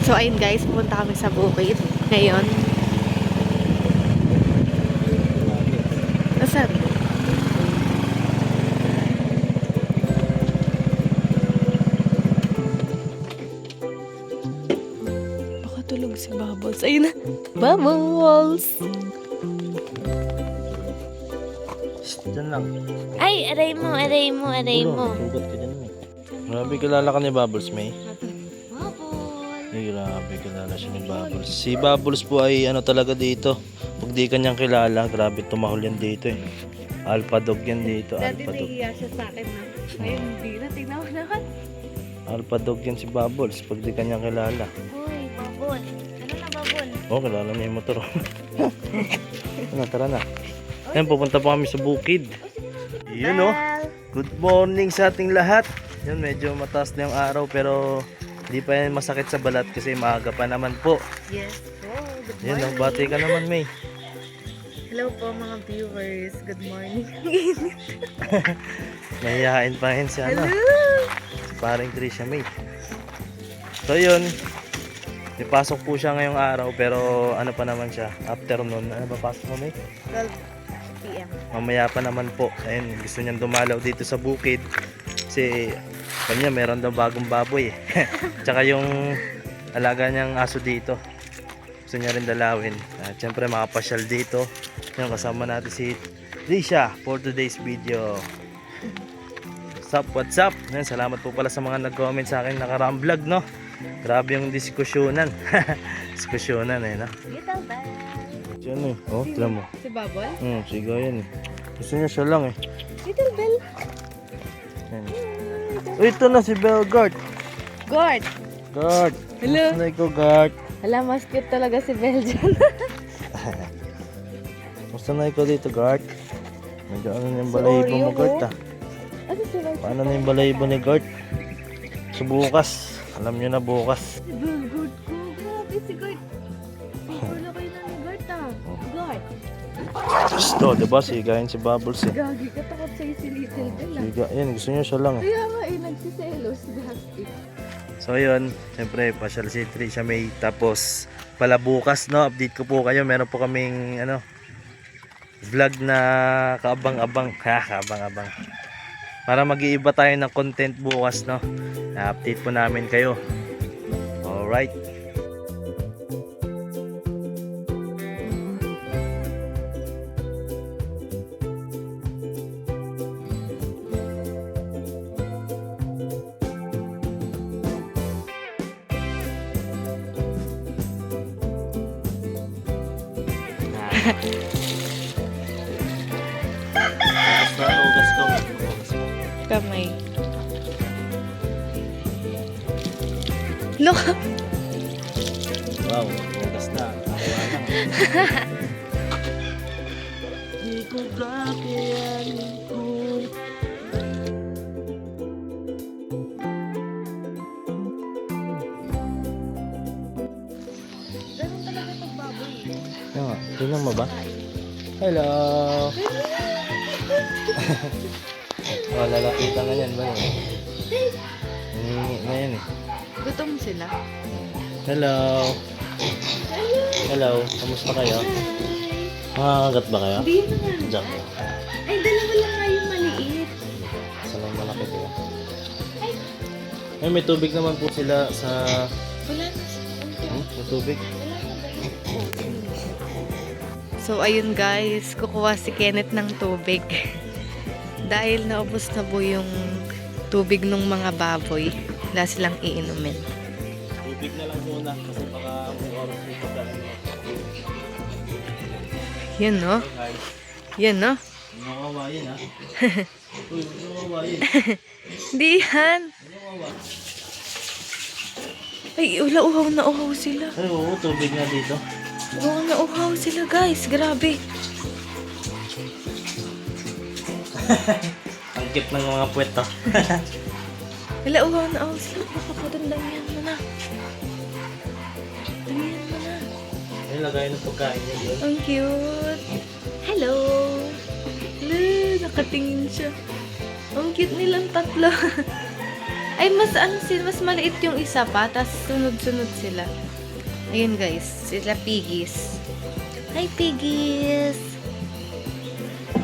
So ayun guys, pupunta kami sa bukid ngayon. Nasaan? Baka tulog si Bubbles. Ayun na. Bubbles! Diyan lang. Ay, aray mo. Sugat ka dyan, May. Grabe, kilala ka ni Bubbles, May. Bubbles! Ay, grabe, kilala siya ni Bubbles. Si Bubbles po ay ano talaga dito. Pag di kanyang kilala, grabe tumahol yan dito eh. Alpha dog yan dito, Dati alpha dog. nahiya siya sa akin na. Ngayon, hindi na. Tingnan mo naman. Alpha dog yan si Bubbles, pag di kanyang kilala. Uy, Bubble. Ano na, Bubble? Oh, kilala niya yung motor. Ano, tara na. Yan, pupunta pa kami sa bukid. Yun oh. Good morning sa ating lahat. Yun, medyo mataas na yung araw pero hindi pa yan masakit sa balat kasi maaga pa naman po. Yes po. Good Yan, morning. nagbati ka naman, May. Hello po mga viewers. Good morning. Mahihain pa rin si ano. Hello. Si paring Trisha, May. So yun, ipasok po siya ngayong araw pero ano pa naman siya, afternoon. Ano ba pasok mo, May? 12 p.m. Mamaya pa naman po. Ayun, gusto niyang dumalaw dito sa bukid kasi kanya meron daw bagong baboy eh. Tsaka yung alaga niyang aso dito gusto niya rin dalawin. At syempre makapasyal dito. Yung kasama natin si Trisha for today's video. What's up? Yan, salamat po pala sa mga nag-comment sa akin nakaraang vlog, no? Grabe yung diskusyonan. Diskusyonan eh, no? Little Bell. Yan eh. Oh, tira mo. Si Bubble? Sigaw yan eh. Gusto niya siya lang eh. Little Bell. Yan. Uy, ito na si Belgard. Gord. Gard. Hello. Sanay ko, Gard. Hala, mas cute talaga si Bell dyan. Sanay ko dito, Gard. Medyo ano na yung balahibo mo, Gard, ah. Ano si Bell? Paano na yung balahibo ni Gard? So, bukas. Alam nyo na bukas. Si Bell, Gord ko. Grabe si Gord. Wala kayo na ni Gord, ah. Gord. Gusto, diba? Sigayin si Bubbles, eh. Gagi ka, takot sa'yo si Little Bell, ah. Siga. Yan, gusto niya siya lang, eh. Kaya nga, nagsiselos. Gagi. So, yun. Siyempre, pasyal si Trisha May. Tapos, pala bukas, no? Update ko po kayo. Meron po kaming, ano, vlog na kaabang-abang. Kaabang-abang. Para mag-iiba tayo ng content bukas, no? Na-update po namin kayo. Alright. Ugas ko. Kamay. Look! Wow, ugas na. Ayaw lang. Di ko kakayanin kung Ganun talaga pagbaboy. tingnan mo ba? Hello! Oh, lalapitan nga yan ba? Nangingi na yan eh. Gutom sila. Hello! Hello! Kamusta kayo? Makakagat ba kayo? Hindi naman. Diyan ko. Ay, dalawa lang nga yung maliit. Salang malaki kayo. Ay, may tubig naman po sila sa... Wala na siya. May tubig. So, ayun guys. Kukuha si Kenneth ng tubig. Dahil naubos na po yung tubig ng mga baboy. Wala silang iinumin. Tubig na lang muna kasi baka may oras dito sa ano. Yan, no? Guys, Yan, no? nakawawayin ha. Uy, nakawawayin. Hindi yan. Ay, wala, uhaw na uhaw sila. Ay, oo, tubig na dito. Uhaw na uhaw sila, guys. Grabe. Ang cute ng mga puwet to. Wala, uhaw na uhaw sila. Kapatandang yan mo na. Damihan mo na. Ay, lagay ng pagkain niya yun. Ang cute. Hello. Hello, nakatingin siya. Ang cute nilang tatlo. Ay, mas mas maliit yung isa pa, tapos sunod-sunod sila. Ayun guys, sila piggies. Hi piggies!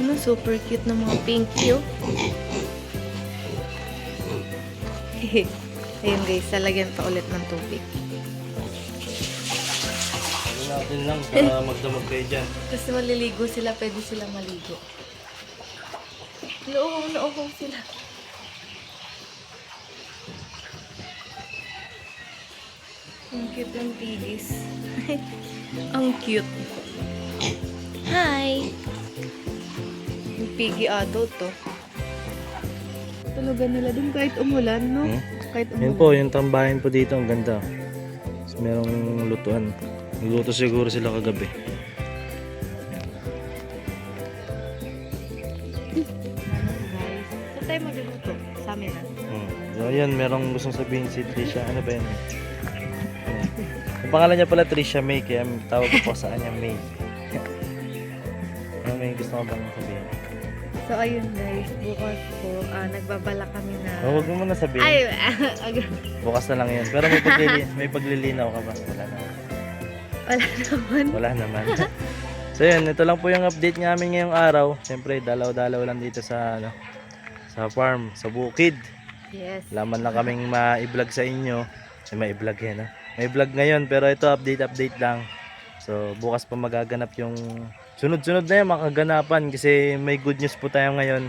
Ano, super cute ng mga pinky oh. Ayun guys, lalagyan pa ulit ng tubig. Ano natin lang para magdamag kayo dyan. Kasi maliligo sila, pwede sila maligo. Nauuhaw sila. Ang cute ng piggies. Ang cute. Hi! Yung piggy adult to. Tulugan nila din kahit umulan, no? Kahit Yan umulan. po, yung tambahin po dito, ang ganda. Tapos merong lutuan. Nagluto siguro sila kagabi. Guys, saan tayo magluluto? Sa amin na. So ayan, merong gustong sabihin si Trisha. Ano ba yan? Ang pangalan niya pala Trisha May, kaya tawag ko po sa kanya May. Ano may gusto ko bang sabihin? So, ayun guys, bukas po, nagbabala kami na... Huwag mo muna sabihin. Ay, Bukas na lang yan. Pero may paglilinaw ka ba? Wala naman. wala naman. Wala naman. So yun, ito lang po yung update namin ngayong araw. Siyempre, dalaw-dalaw lang dito sa sa farm, sa bukid. Yes. Laman lang kaming ma-vlog sa inyo. May-vlog yan, ha? May vlog ngayon, pero ito update lang. So, bukas pa magaganap yung sunod-sunod na yan, makaganapan. Kasi may good news po tayo ngayon.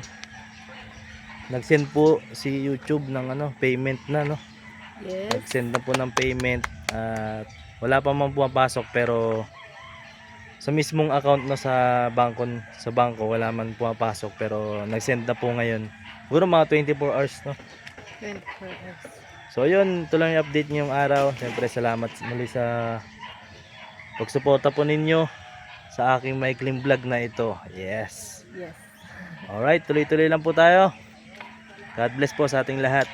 Nag-send po si YouTube ng payment na, no? Yes. Nag-send na po ng payment. At wala pa man pumapasok, pero sa mismong account na sa bangko wala man pumapasok, pero nag-send na po ngayon. Siguro mga 24 hours, no? 24 hours. So yun, ito lang yung update ngayong araw. Siyempre salamat muli sa pagsuporta po ninyo sa aking maikling vlog na ito. Yes. Yes. Alright, tuloy-tuloy lang po tayo. God bless po sa ating lahat.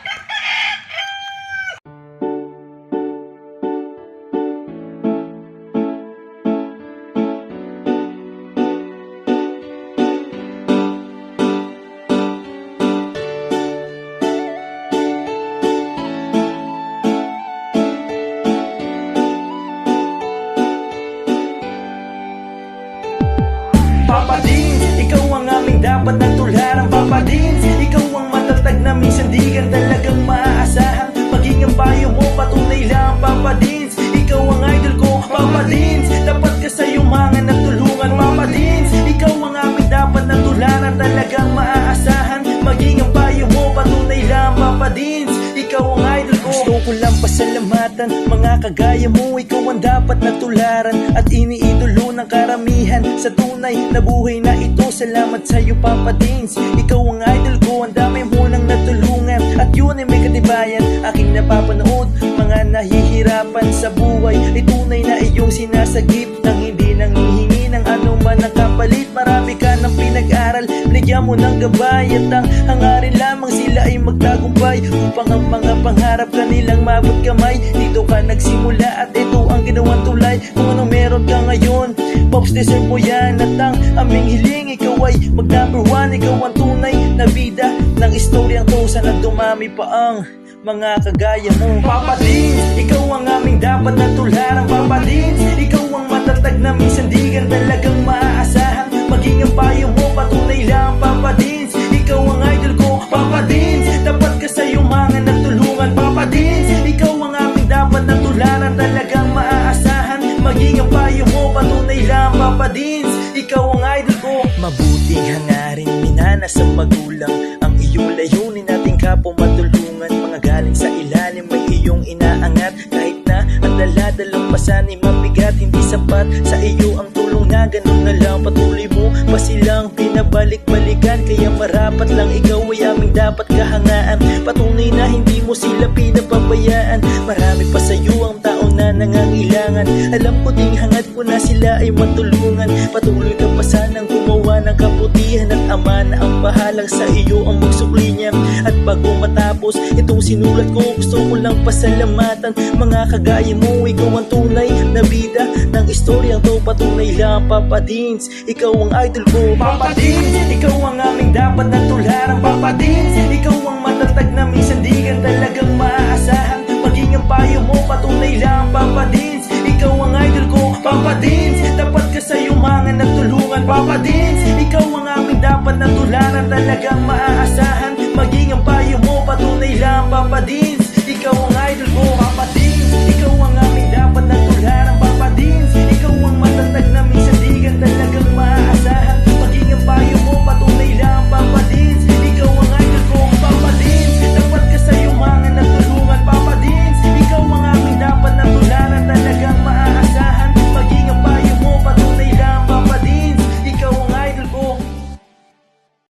Papa Dins, ikaw ang aming dapat na tularan. Papa Dins, ikaw ang matatag na minsan di ka talagang maaasahan. Maging ang payo mo, patunay lang. Papa Dins, ikaw ang idol ko. Papa Dins, dapat ka sa yumangan at tulungan. Papa Dins, ikaw ang aming dapat na tularan. Talagang maaasahan. Maging ang payo mo, patunay lang. Papa Dins, ikaw ang idol ko. Gusto ko lang pasalamatan mga kagaya mo. Ikaw ang dapat na tularan at iniidolo ng karamihan sa tunay na buhay na ito. Salamat sa iyo Papa Dins, ikaw ang idol ko. Ang dami mo nang natulungan at yun ay may katibayan. Aking napapanood mga nahihirapan sa buhay, ay tunay na iyong sinasagip nang hindi nanghihingi ng anuman ang kapalit. Marami ka ng pinag-aral, binigyan mo ng gabay at ang hangarin lamang sila ay magtagumpay upang ang mga pangarap kanilang mabot kamay. Dito ka nagsimula at ito ang ginawang tulay. Kung anong meron ka ngayon, Pops, deserve mo yan. At ang aming hiling, ikaw ay mag number one. Ikaw ang tunay na bida ng istoryang to. Sana dumami pa ang mga kagaya mo. Papa Dins, ikaw ang aming dapat na tularan. Papa Dins, ikaw ang matatag na minsan di ka talagang maaasahan. Maging ang payo mo, patunay lang. Papa Dins, ikaw ang idol ko. Papa Dins, dapat ka sa yumangan at tulungan. Papa Dins, ikaw ang aming dapat na tularan. Talagang maaasahan. Maging ang payo mo, patunay lang. Papa Dins, ikaw ang idol ko. Mabuting hangarin, minana sa magulang. Ang iyong layunin nating kapwa matulungan. Mga galing sa ilalim may iyong inaangat. Kahit na ang daladalang pasan ay mabigat, hindi sapat sa iyo ang tulong na ganun na lang. Patuloy mo pa silang pinabalik-balikan, kaya marapat lang ikaw ay aming dapat kahangaan. Patunay na hindi mo sila pinapabayaan. Marami pa sa iyo ang tao na nangangailangan. Alam ko ding hangad ko na sila ay matulungan. Patuloy ka pa sanang gumawa ng kabutihan at ama na ang bahalang sa iyo ang magsukli niya. At bago matapos itong sinulat ko, gusto ko lang pasalamatan mga kagaya mo. Ikaw ang tunay na bida ng istoryang to. Patunay lang Papa Dins, ikaw ang idol ko. Papa Dins, ikaw ang aming dapat na tularan. Papa Dins, ikaw ang matatag matatag na minsan di ka talagang maaasahan. Maging ang payo mo, patunay lang Papa Dins. Ikaw ang idol ko, Papa Dins. Dapat ka sa yumangan at tulungan, Papa Dins. Ikaw ang aming dapat na tularan, talagang maaasahan. Maging ang payo mo, patunay lang Papa Dins.